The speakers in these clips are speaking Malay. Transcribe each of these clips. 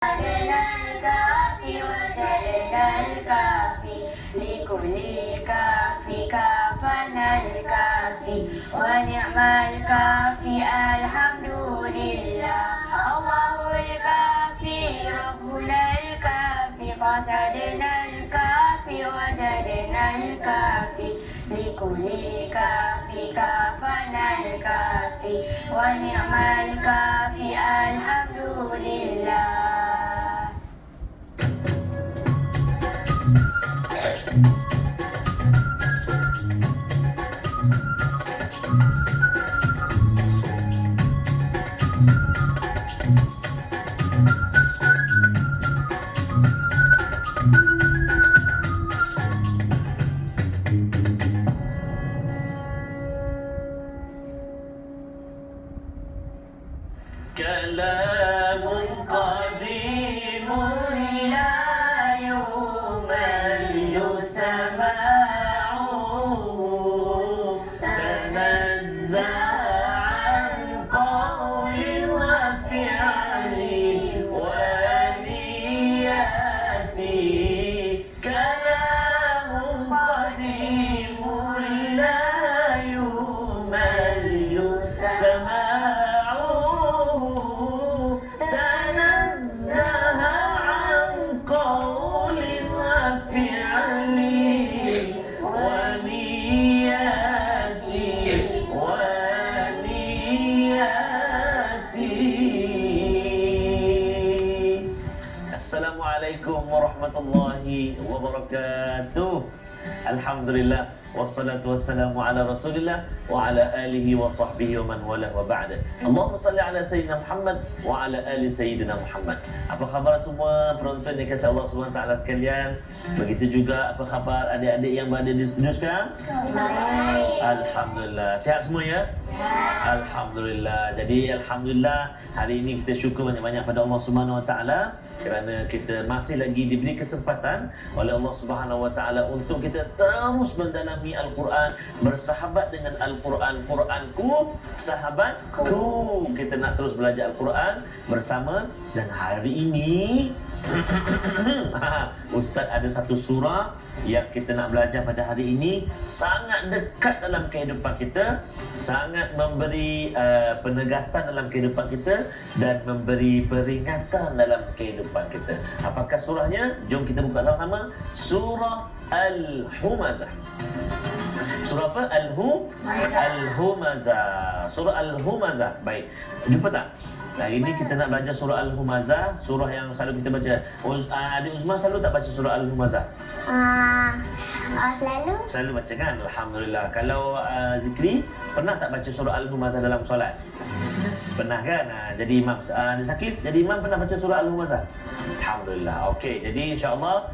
وجدنا الكافي وجدنا الكافي لكل كافي كافنا الكافي ونعم الكافي الحمد لله الله الكافي ربنا الكافي قصدنا الكافي وجدنا الكافي لكل كافي كافنا الكافي ونعم الكافي الحمد لله. كلام قديم لا يمل سماعه تنزع عن قول وفعل ونيات كلام قديم لا يمل سماعه تنزه عن قول وفعل ونيات Assalamualaikum warahmatullahi wabarakatuh. Alhamdulillah wassalatu wassalamu ala Rasulillah wa ala alihi wa sahbihi wa man wala wa ba'da. Allahumma salli ala sayyidina Muhammad wa ala ali sayyidina Muhammad. Apa khabar semua penonton yang kasih Allah Subhanahu wa taala sekalian? Begitu juga apa khabar adik-adik yang berada di studio sekarang? baik. Alhamdulillah. Sihat semua ya? Alhamdulillah. Jadi alhamdulillah hari ini kita syukur banyak-banyak pada Allah Subhanahu wa taala kerana kita masih lagi diberi kesempatan oleh Allah Subhanahu wa taala untuk kita terus mendalami Al-Quran, bersahabat dengan Al-Quran. Quranku, sahabatku. Kita nak terus belajar Al-Quran bersama dan hari ini Ustaz ada satu surah yang kita nak belajar pada hari ini sangat dekat dalam kehidupan kita, sangat memberi penegasan dalam kehidupan kita dan memberi peringatan dalam kehidupan kita. Apakah surahnya? Jom kita buka sama-sama. Surah Al-Humazah. Surah apa? Al-Humazah. Surah Al-Humazah. Baik. Jumpa tak? Hari ini kita nak belajar surah Al-Humazah, surah yang selalu kita baca. Adik Uzma selalu tak baca surah Al-Humazah? Selalu. Selalu baca kan? Alhamdulillah. Kalau Zikri, pernah tak baca surah Al-Humazah dalam solat? Pernah kan? Jadi imam. Sakit, jadi imam pernah baca surah Al-Humazah? Alhamdulillah. Okey, jadi insya-Allah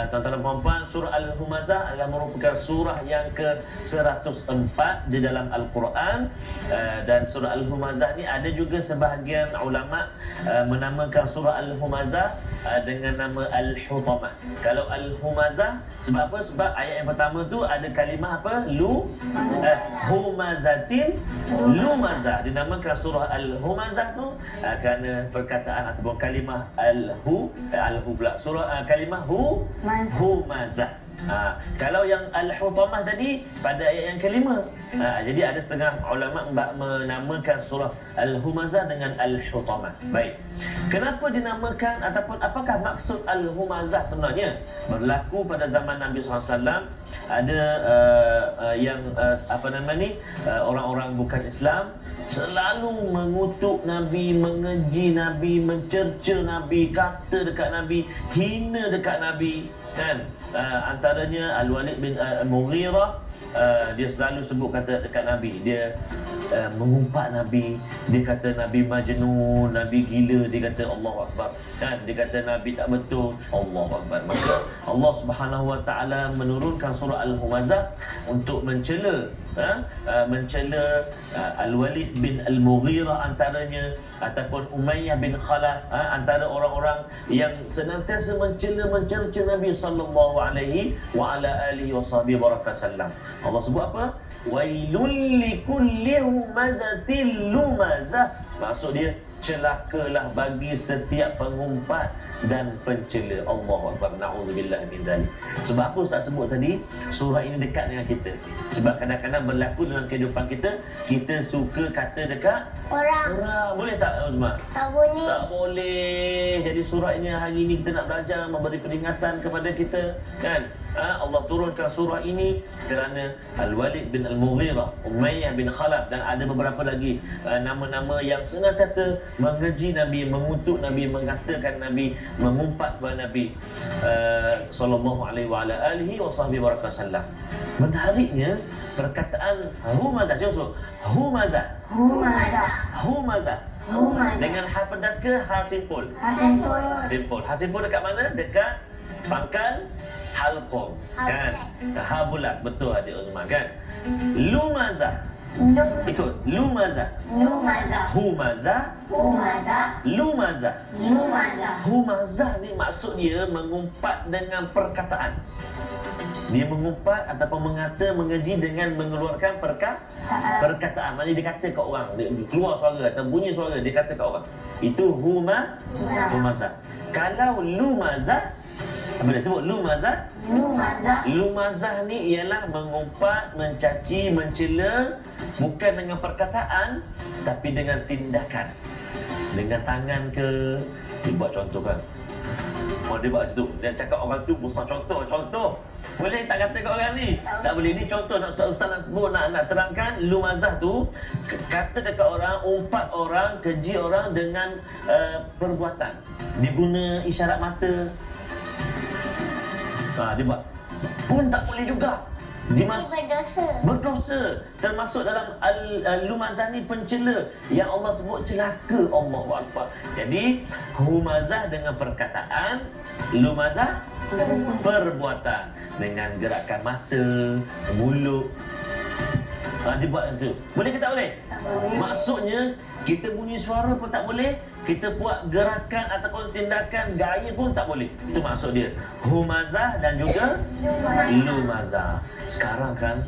tuan-tuan dan puan-puan, surah Al-Humazah adalah merupakan surah yang ke-104 di dalam Al-Quran. Dan surah Al-Humazah ni ada juga sebahagian ulama menamakan surah Al-Humazah dengan nama Al-Hutamah. Kalau Al-Humazah, sebab apa? Sebab ayat yang pertama tu ada kalimah apa? Humazatin lumazah. Dinamakan surah Al-Humazah tu kerana perkataan ataupun kalimah Al-Hu pula. Surah kalimah Humazah. Kalau yang Al-Hutamah tadi pada ayat yang kelima. Jadi ada setengah ulama menamakan surah Al-Humazah dengan Al-Hutamah. Baik. Kenapa dinamakan ataupun apakah maksud Al-Humazah sebenarnya? Berlaku pada zaman Nabi SAW. Ada orang-orang bukan Islam selalu mengutuk Nabi, mengeji Nabi, mencerca Nabi, kata dekat Nabi, hina dekat Nabi, kan? Antaranya Al-Walid bin Al-Mughirah, dia selalu sebut kata dekat Nabi. Dia mengumpat Nabi, dia kata Nabi majnun, Nabi gila, dia kata Allahu Akbar, kan? Dia kata Nabi tak betul, Allahu Akbar. Maka Allah Subhanahu wa taala menurunkan surah Al-Humazah untuk mencela Al-Walid bin Al-Mughirah antaranya, ataupun Umayyah bin Khalaf, antara orang-orang yang senantiasa mencerca Nabi sallallahu alaihi wa ala alihi wasallam. Allah sebut apa? Wailul likulli humazatil lumazah. Maksud dia celakalah bagi setiap pengumpat dan pencela. Allahu Akbar. Na'udzubillah min dzalik. Sebab apa Ustaz sebut tadi, surah ini dekat dengan kita. Sebab kadang-kadang berlaku dalam kehidupan kita, kita suka kata dekat Orang. Boleh tak Uzma? Tak boleh. Tak boleh. Jadi surah ini hari ini kita nak belajar memberi peringatan kepada kita, kan? Allah turunkan surah ini kerana Al-Walid bin Al-Mughirah, Umayyah bin Khalaf, dan ada beberapa lagi nama-nama yang senantiasa mengeji Nabi, mengutuk Nabi, mengatakan Nabi, mengumpat kepada Nabi sallallahu alaihi wa ala alihi wasallam. Menariknya perkataan humazah, cuba humazah. Humazah. Humazah. Humazah. Dengan ha pedas ke ha simpul? Hasentul. Simpul. Ha simpul dekat mana? Dekat pangkal halqum, kan? Ha bulat, betul adik Uzma, kan? Lumazah. Ikut. Lumazah. Lumazah. Humazah. Humazah. Lumazah. Lumazah. Humazah ni maksud dia mengumpat dengan perkataan. Dia mengumpat ataupun mengata, mengeji dengan mengeluarkan perkataan. Maksudnya dia kata kat orang, dia keluar suara atau bunyi suara, dia kata kat orang. Itu humazah. Kalau lumazah, apa dia sebut? Lumazah. Lumazah ni ialah mengumpat, mencaci, mencela, bukan dengan perkataan tapi dengan tindakan. Dengan tangan ke, dia buat contoh kan. Dia buat macam tu, dia cakap orang tu besar contoh. Boleh tak kata kat orang ni? Tak boleh. Ni contoh nak Ustaz nak sebut, nak terangkan. Lumazah tu kata dekat orang, umpat orang, keji orang dengan perbuatan. Dia guna isyarat mata. Dia buat pun tak boleh juga. Berdosa. Termasuk dalam Lumazah ni pencela yang Allah sebut celaka. Allahu Akbar. Jadi humazah dengan perkataan, lumazah perbuatan dengan gerakan mata, mulut. Dia buat macam tu. Boleh ke tak boleh? Tak boleh. Maksudnya kita bunyi suara pun tak boleh, kita buat gerakan ataupun tindakan gaya pun tak boleh. Itu maksud dia. Humazah dan juga lumazah. Sekarang kan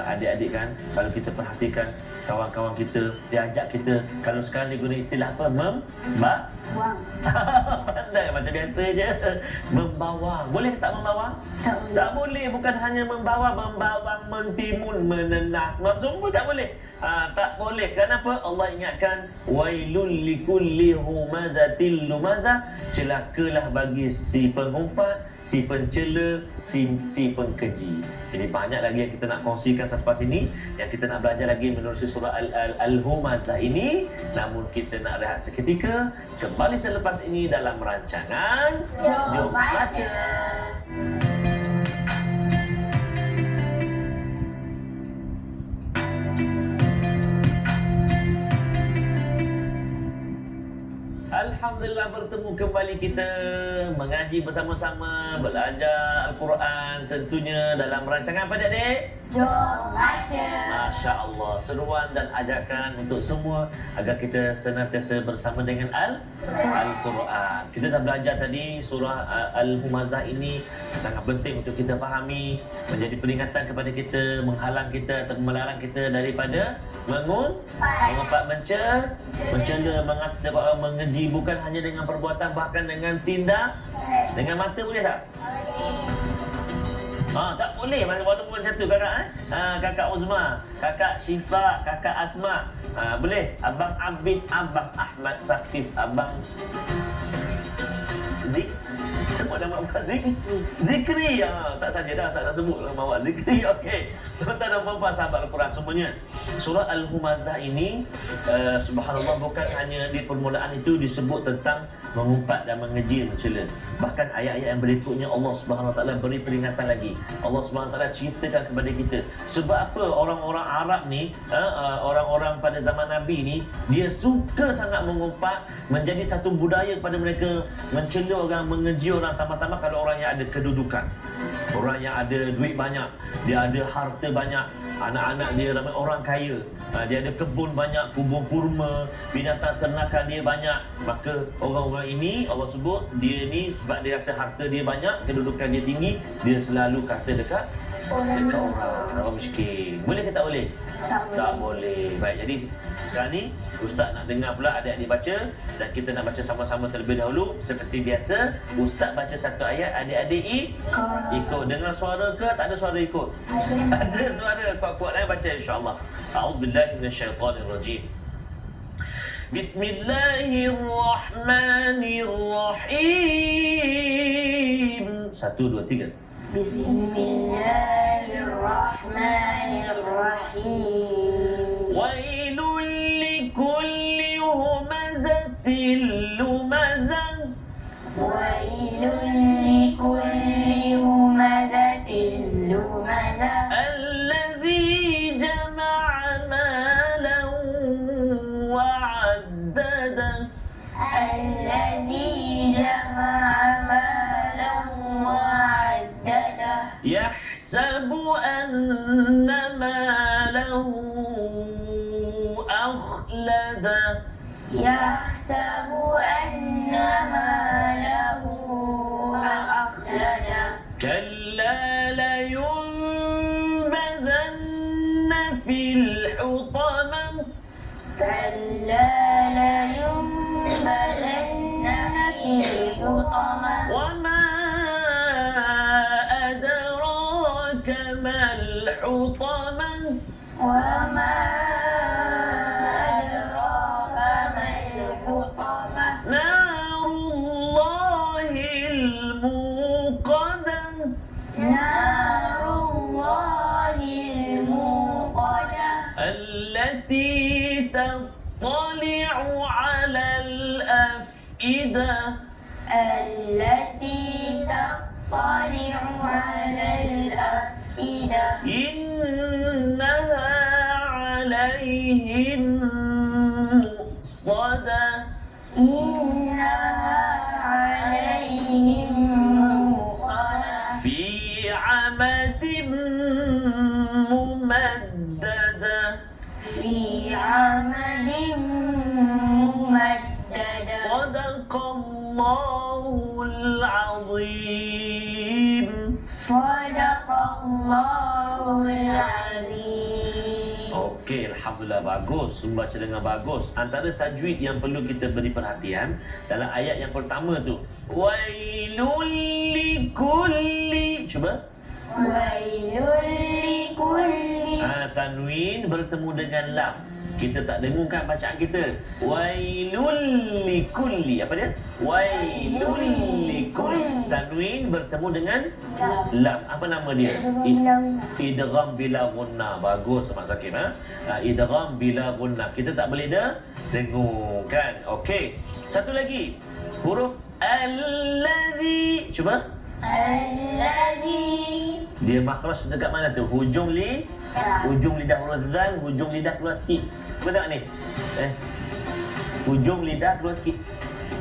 adik-adik kan, kalau kita perhatikan kawan-kawan kita, dia ajak kita, kalau sekarang dia guna istilah apa? Buang. Pandai macam biasa je. Membawang. Boleh tak membawang? Tak boleh. Tak boleh. Bukan hanya membawang, mentimun, menenas, semua tak boleh. Tak boleh. Kenapa? Allah ingatkan wailul likulli humazatil lumazah, celakalah bagi si pengumpat, si pencela, si pengkeji. Jadi banyak lagi yang kita nak kongsikan selepas ini, yang kita nak belajar lagi menerusi surah Al-Humazah ini. Namun kita nak rehat seketika. Kembali selepas ini dalam rancangan Jom Baca. Alhamdulillah, bertemu kembali kita mengaji bersama-sama, belajar Al-Quran tentunya dalam rancangan apa adik-adik? Jom Baca. Masya Allah, seruan dan ajakan untuk semua agar kita senantiasa bersama dengan Al-Quran. Kita dah belajar tadi surah Al-Humazah ini sangat penting untuk kita fahami, menjadi peringatan kepada kita, menghalang kita atau melarang kita daripada mengumpat, mencela, mengata, mengeji, bukan hanya dengan perbuatan, bahkan dengan tindak. Dengan mata boleh tak? Tak boleh walaupun macam tu kakak. Kakak Uzma, kakak Syifa, kakak Asma. Boleh. Abang Abid, Abang Ahmad Saqif, Abang Zik. Sebut nama Abang Zikri. Ustaz saja dah, Ustaz dah sebut nama awak Zikri. Okey. Tuan-tuan dan puan-puan sahabat Al-Quran semuanya, surah Al-Humazah ini subhanallah, bukan hanya di permulaan itu disebut tentang mengumpat dan mengeji, mencela. Bahkan ayat-ayat yang berikutnya Allah Subhanahu Wa Taala beri peringatan lagi. Allah Subhanahu Wa Taala ceritakan kepada kita sebab apa orang-orang Arab ni, orang-orang pada zaman Nabi ni, dia suka sangat mengumpat, menjadi satu budaya pada mereka, mencela orang, mengeji orang, tambah-tambah kalau orang yang ada kedudukan, orang yang ada duit banyak, dia ada harta banyak, anak-anak dia ramai orang kaya, dia ada kebun banyak, kebun kurma, binatang ternakan dia banyak, maka orang-orang ini Allah sebut dia ni sebab dia rasa harta dia banyak, kedudukan dia tinggi, dia selalu kata dekat Dekat orang miskin. Boleh ke tak boleh? Tak boleh. Baik, jadi sekarang ni Ustaz nak dengar pula adik-adik baca dan kita nak baca sama-sama terlebih dahulu. Seperti biasa, Ustaz baca satu ayat, adik-adik ikut. Dengar suara ke tak ada suara ikut? Ada suara. Kuat-kuat baca insya-Allah. A'udzubillahi minasyaitonirrajim. Bismillahirrahmanirrahim. 1 2 3. Bismillahirrahmanirrahim. Wailul likulli humazatil lumazah. Wailun likulli humazatin lumazah. Alladzi jama'a malan wa'addadah. Allazi jama'a malan wa'addadah. Yahsabu anna malahu akhladah. Yahsabu anna malahu akhladah. كلا لينبذن في الحطمة. كلا لينبذن في الحطمة. وما أدراك ما الحطمة. وما أدراك ما الحطمة. نار الله الموقدة. نار الله الموقدة. التي تطلع على الأفئدة. التي تطلع على الأفئدة. إنها عليهم مؤصدة. إنها عليهم مؤصدة. في عمد ممددة. في عمد ممددة. صدق الله العظيم. صدق الله العظيم. Okey, Alhamdulillah, bagus. Membaca dengan bagus. Antara tajwid yang perlu kita beri perhatian dalam ayat yang pertama tu, wailul likulli. Cuba. Wailul likulli. Tanwin bertemu dengan lam. Kita tak dengungkan bacaan kita. Wailul likulli. Apa dia? Wailul likulli. Tanwin bertemu dengan lam. Apa nama dia? Idgham bila gunna. Bagus Mak Zakir. Idgham bila gunna. Kita tak boleh dengungkan. Okey. Satu lagi. Huruf allazi. Cuba. Allazi. Dia makhraj dekat mana tu? Hujung hujung lidah huruf zal, hujung lidah keluar sikit. Cuba tengok ni. Hujung lidah keluar sikit.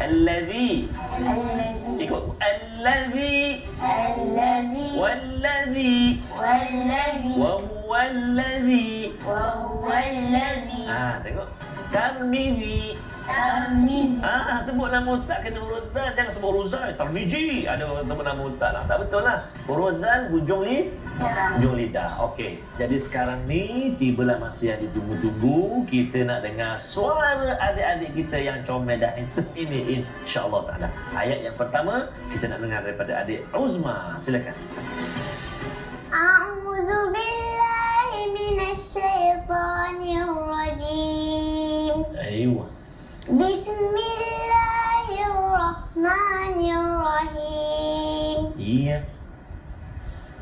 Allazi. Allazi. Ikut. Allazi. Allazi. Wallazi. Wallazi. Wa huwa allazi. Wa huwa allazi. Tengok. Tarmizi. Tarmizi. Sebut nama ustaz kena huruf zal, jangan sebut huruf zal. Tarmizi. Ada sebut nama ustaz lah. Tak betul lah. Huruf zal hujung lidah. Okey. Jadi sekarang ni tibalah masa yang ditunggu-tunggu. Kita nak dengar suara adik-adik kita yang comel dan handsome ini, insya-Allah taala. Ayat yang pertama kita nak dengar daripada adik Uzma. Silakan. A'udzu billahi minasy syaithanir rajim. Aywa. Bismillahirrahmanirrahim. Iya.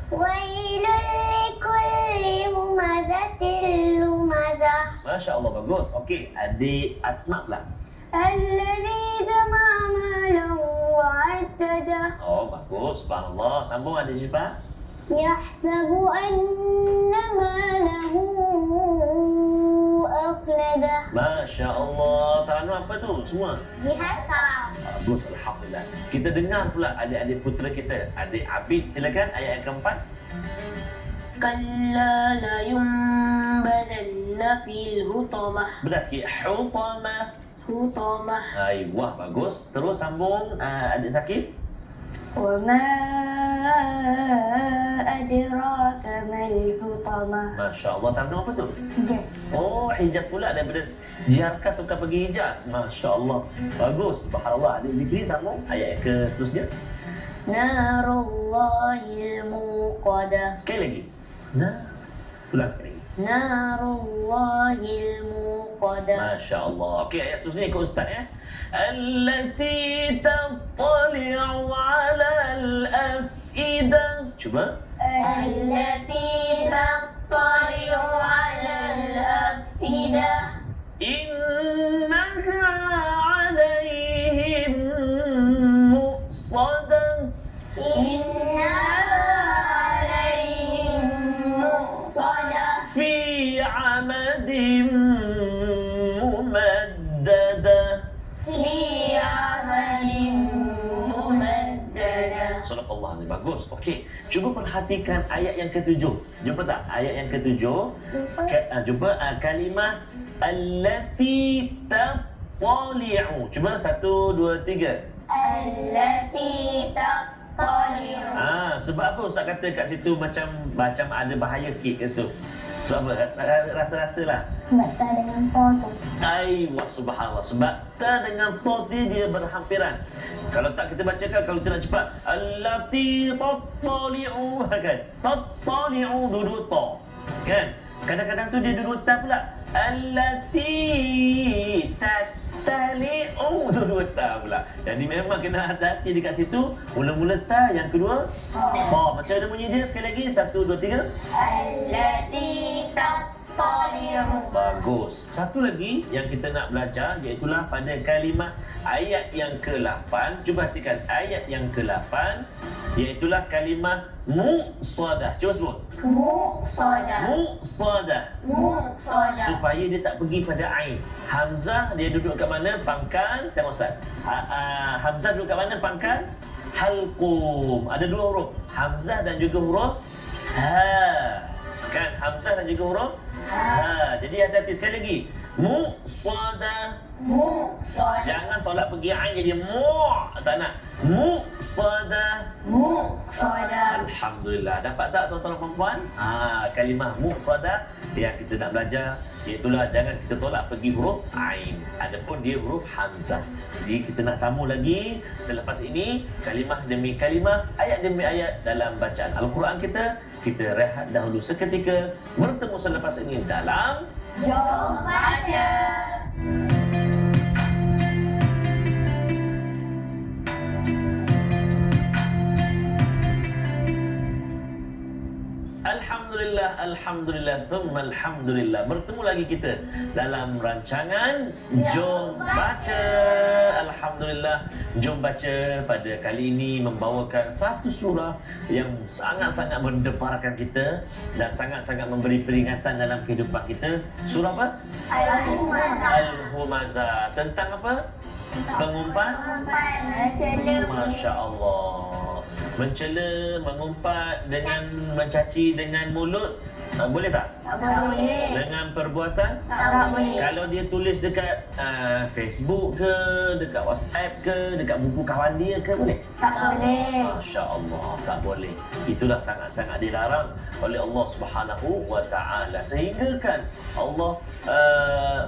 Wailul likulli humazatil lumazah. Masya-Allah, bagus. Okey, adik Asma pula. Alladzi jama'a malan wa'addadah. Oh, bagus. Subhanallah. Sambung adik Syifa. Yahsabu anna malahu akhladah. Masya-Allah. Tahu apa tu semua? Diharta. Bagus, Alhamdulillah. Kita dengar pula adik-adik putera kita. Adik Abid, silakan ayat yang keempat. Kalla la yumbazanna fil hutamah. Betul sikit. Hutamah. Hutamah. Wah, bagus. Terus sambung adik Zakif. Wa ma وما أدراك ما الحطمة. Masya Allah, tahu apa tu? Hijaz. Oh, Hijaz pula daripada Jiarkah tukar pergi Hijaz. Masya Allah. Bagus. Subhanallah. Adik Zikri sambung ayat ke seterusnya. Narullahil muqadah. Sekali lagi. Nah. Ulang sekali lagi. Narullahil muqadah. Masya Allah. Okey, ayat seterusnya ikut Ustaz ya. Allati tattali'u 'alal afidah. Cuba. التي تطلع على الأفئدة إنها عليهم مؤصدة إنها عليهم مؤصدة في عمد ممددة. في عمد ممددة. Sadaqallah azim. Bagus. Okey. Cuba perhatikan ayat yang ketujuh. Jumpa tak? Ayat yang ketujuh. Jumpa kalimah allati tattali'u. Cuba 1, 2, 3. التي تطلع. Sebab apa Ustaz kata kat situ macam ada bahaya sikit kat situ? Sebab apa? Rasa-rasalah. Baca dengan foto. Wah subhanallah. Sebab ta dengan ta dia berhampiran. Kalau tak kita bacakan, kalau kita nak cepat. Allati tattali'u, kan? Tattali'u duduk ta. Kan? Kadang-kadang tu dia duduk ta pula. Allati tattali'u duduk ta pula. Jadi memang kena hati-hati dekat situ. Mula-mula ta, yang kedua ta. Macam ada bunyi dia sekali lagi. 1, 2, 3. التي تطلع. Bagus. Satu lagi yang kita nak belajar iaitulah pada kalimah ayat yang ke-8. Cuba perhatikan ayat yang ke-8 iaitulah kalimah muqsadah. Cuba sebut. مؤصدة. Muqsadah. مؤصدة. Supaya dia tak pergi pada ain. Hamzah dia duduk kat mana? Pangkal. Tengok Ustaz. Hamzah duduk kat mana? Pangkal. Halqum. Ada dua huruf. Hamzah dan juga huruf ha. Kan? Hamzah dan juga huruf ha. Jadi hati-hati sekali lagi. Muqsadah. مؤصدة. Jangan tolak pergi ain jadi mu'. Tak nak. Muqsadah. مؤصدة. Alhamdulillah. Dapat tak tuan-tuan dan puan-puan? Kalimah muqsadah yang kita nak belajar iaitulah jangan kita tolak pergi huruf ain. Adapun dia huruf hamzah. Jadi kita nak sambung lagi selepas ini kalimah demi kalimah, ayat demi ayat dalam bacaan Al-Quran kita. Kita rehat dahulu seketika. Bertemu selepas ini dalam Jom baca. Alhamdulillah, Alhamdulillah, thumma Alhamdulillah. Bertemu lagi kita dalam rancangan Jom Baca. Alhamdulillah, Jom Baca pada kali ini membawakan satu surah yang sangat-sangat mendebarkan kita dan sangat-sangat memberi peringatan dalam kehidupan kita. Surah apa? Al-Humazah. Al-Humazah. Tentang apa? Pengumpat? Masya Allah. Mencela, mengumpat dengan mencaci dengan mulut. Boleh tak? Tak boleh. Dengan perbuatan? Tak boleh. Kalau dia tulis dekat Facebook ke, dekat WhatsApp ke, dekat buku kawan dia ke, boleh? Tak boleh. Masya Allah, tak boleh. Itulah sangat-sangat dilarang oleh Allah Subhanahu wa Ta'ala. Sehingga kan Allah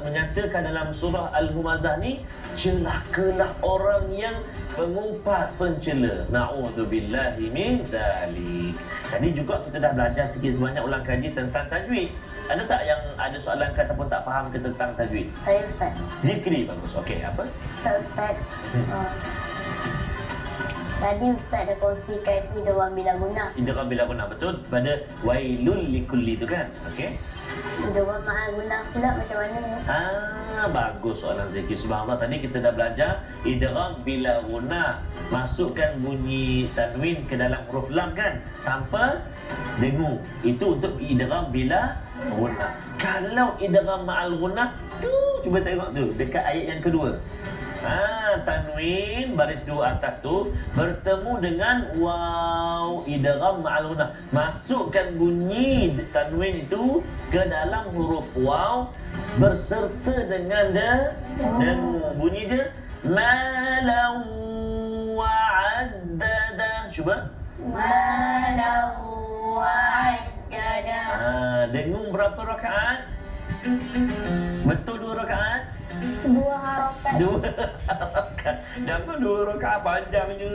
menyatakan dalam surah Al-Humazah ni, celakalah orang yang pengumpat pencela. Na'udzubillahi min dzalik. Tadi juga kita dah belajar sikit sebanyak ulang kaji tentang tajwid. Ada tak yang ada soalan ke ataupun tak faham ke tentang tajwid? Saya Ustaz. Zikri bagus. Okey, apa? Ustaz. Tadi Ustaz dah kongsikan idgham bila guna. Idgham bila guna, betul? Pada wailul likulli tu kan? Okey. Idgham ma'al guna pula macam mana? Bagus soalan Zikri. Subhanallah, tadi kita dah belajar idgham bila guna. Masukkan bunyi tanwin ke dalam huruf lam kan? Tanpa dengung. Itu untuk idgham bila guna. Kalau idgham ma'al guna tu, cuba tengok tu dekat ayat yang kedua. Tanwin baris dua atas tu bertemu dengan waw, idgham ma'al ghunnah. Masukkan bunyi tanwin itu ke dalam huruf waw berserta dengan dengung. Bunyi dia malau wa'addada. Cuba malahu wa'addada. Dengung berapa rakaat? Betul 2 rakaat? 2 harakat. 2 harakat. Jangan 2 rakaat panjangnya.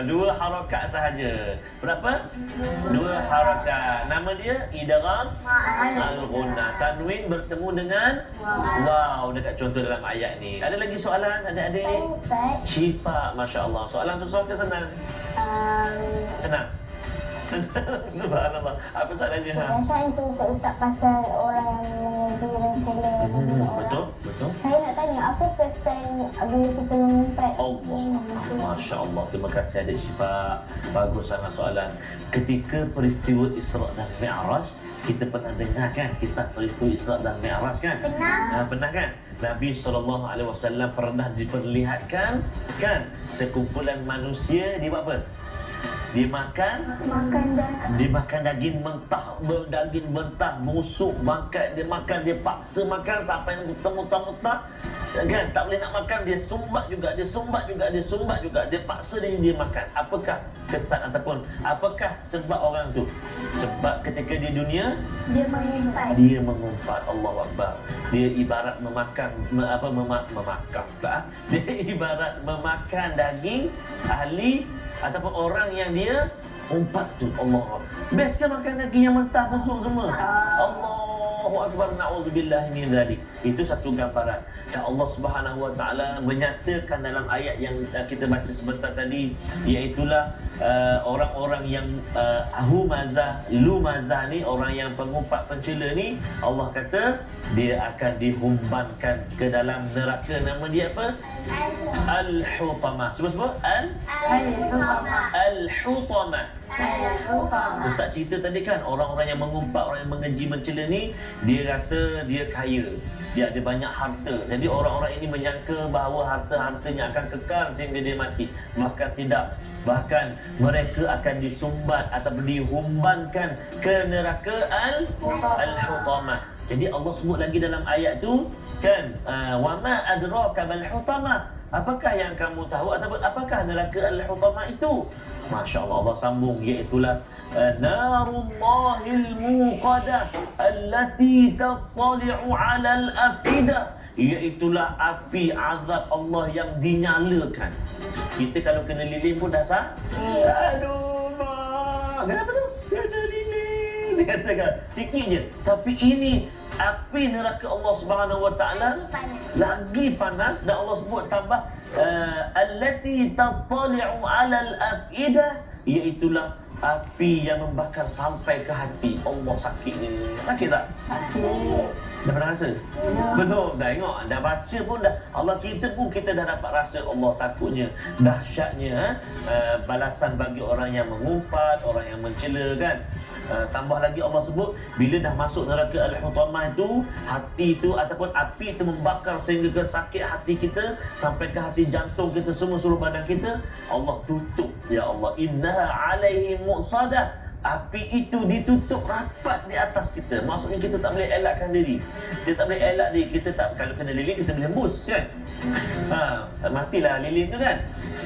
2 harakat sahaja. Berapa? 2 harakat. Nama dia idgham al-ghunnah. Tanwin bertemu dengan waw dekat contoh dalam ayat ni. Ada lagi soalan adik-adik? Ustaz. Syifa, masya-Allah. Soalan susah ke senang? Senang. Senang. Subhanallah. Apa soalannya? Biasa itu untuk Ustaz pasal orang yang menguji mencela orang. Betul, betul. Saya nak tanya, apa kesan bila kita mengumpat? Allah. Masya Allah. Terima kasih adik Syifa. Bagus sangat soalan. Ketika peristiwa Isra dan Mi'raj, kita pernah dengar kan kisah peristiwa Isra dan Mi'raj kan? Pernah. Pernah kan? Nabi SAW pernah diperlihatkan kan sekumpulan manusia dibuat apa? Dimakan daging mentah, daging mentah, busuk, bangkai dia makan, dia paksa makan sampai muntah-muntah kan, tak boleh nak makan, dia sumbat juga, dia paksa dia makan. Apakah kesan ataupun apakah sebab orang tu? Sebab ketika di dunia dia mengumpat. Allahu Akbar. Dia ibarat memakan memakan pula. Dia ibarat memakan daging ahli ataupun orang yang dia umpat tu. Allah. Best kan makan daging yang mentah busuk semua. Allahu Akbar. Na'udzubillah min dzalik. Itu satu gambaran. Dan Allah Subhanahu Wa Taala menyatakan dalam ayat yang kita baca sebentar tadi, iaitulah orang-orang yang lumazah ni, orang yang pengumpat pencela ni, Allah kata dia akan dihumbankan ke dalam neraka. Nama dia apa? Al-Hutamah. Sebut-sebut Al-Hutamah. Ustaz cerita tadi kan, orang-orang yang mengumpat, orang yang mengeji mencela ni, dia rasa dia kaya, dia ada banyak harta. Jadi orang-orang ini menyangka bahawa harta-hartanya akan kekal sehingga dia mati. Maka tidak. Bahkan mereka akan disumbat ataupun dihumbankan ke neraka Al-Hutamah. Jadi Allah sebut lagi dalam ayat tu kan, wa ma adraka mal hutamah. Apakah yang kamu tahu ataupun apakah neraka Al-Hutamah itu? Masya-Allah, Allah sambung, iaitulah narullahil muqadah allati tattali'u 'alal afidah. Iaitulah api azab Allah yang dinyalakan. Kita kalau kena lilin pun dah sah. Aduh, mak. Kenapa tu? Ada lilin. Dia katakan sikit je. Tapi ini api neraka Allah Subhanahu Wa Taala lagi panas, dan Allah sebut tambah allati tattali'u 'alal afidah, iaitulah api yang membakar sampai ke hati. Allah, sakit ni. Sakit tak? Sakit. Dah pernah rasa? Belum. Dah tengok, dah baca pun dah, Allah cerita pun kita dah dapat rasa. Allah, takutnya, dahsyatnya balasan bagi orang yang mengumpat, orang yang mencela kan. Tambah lagi Allah sebut, bila dah masuk neraka Al-Hutamah itu, hati itu ataupun api itu membakar sehingga ke sakit hati kita, sampai ke hati jantung kita, semua seluruh badan kita. Allah tutup. Ya Allah, innaha alaihim muqsadah. Api itu ditutup rapat di atas kita. Maksudnya kita tak boleh elakkan diri. Kita tak boleh elak diri. Kita tak, kalau kena lilin kita boleh hembus kan. Matilah lilin tu kan.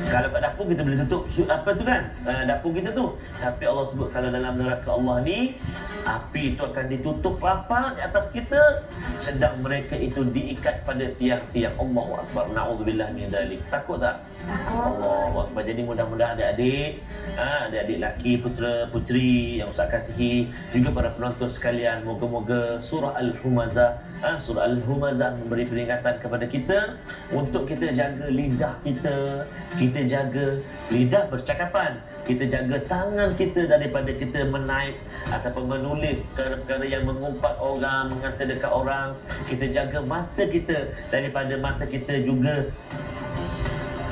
Kalau kat dapur kita boleh tutup apa tu kan, dapur kita tu. Tapi Allah sebut kalau dalam neraka Allah ni, api itu akan ditutup rapat di atas kita, sedang mereka itu diikat pada tiang-tiang. Allahu Akbar. Na'udzubillah min dzalik. Takut tak? Allahu Akbar. Jadi mudah-mudahan adik-adik, adik-adik lelaki, putera-puteri yang Ustaz kasihi, juga para penonton sekalian, moga-moga surah Al-Humazah, surah Al-Humazah memberi peringatan kepada kita untuk kita jaga lidah kita, kita jaga lidah percakapan, kita jaga tangan kita daripada kita menaip ataupun menulis perkara-perkara yang mengumpat orang, mengata dekat orang. Kita jaga mata kita daripada mata kita juga.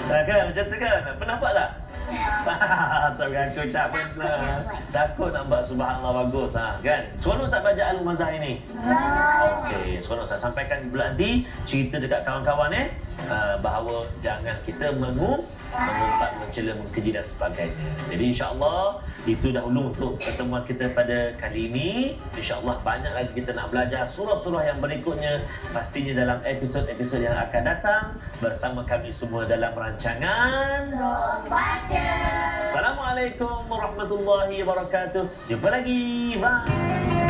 Kan macam tu kan? Pernah nampak tak? Tak mengaku tak pernah. Takut nampak. Subhanallah, bagus kan? Seronok tak baca Al-Humazah ini? Okey, seronok. Saya sampaikan pula nanti cerita dekat kawan-kawan bahawa jangan kita mengumpat, mencela, mengkeji dan sebagainya. Jadi insya-Allah itu dahulu untuk pertemuan kita pada kali ini. InsyaAllah banyak lagi kita nak belajar surah-surah yang berikutnya, pastinya dalam episod-episod yang akan datang bersama kami semua dalam rancangan Baca. Assalamualaikum. Assalamualaikum warahmatullahi wabarakatuh. Jumpa lagi. Bye.